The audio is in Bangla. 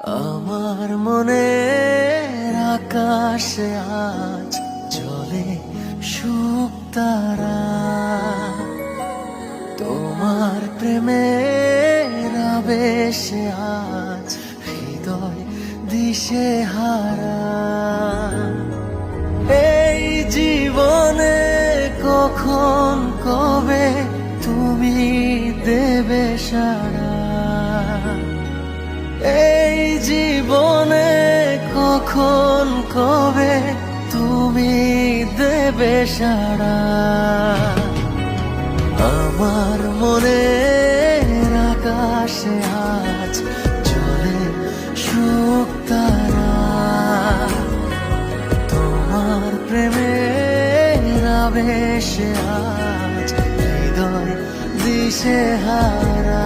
আমার মনের আকাশে আজ জ্বলে শুকতারা, তোমার প্রেমের আবেশে আজ হৃদয় দিশে হারা। এই জীবনে কখন কবে তুমি দেবে সাড়া, এই জীবনে কখন কবে তুমি দেবে সাড়া। আমার মনের আকাশে আজ জ্বলে শুকতারা, তোমার প্রেমের আবেশে আজ হৃদয় দিশে হারা।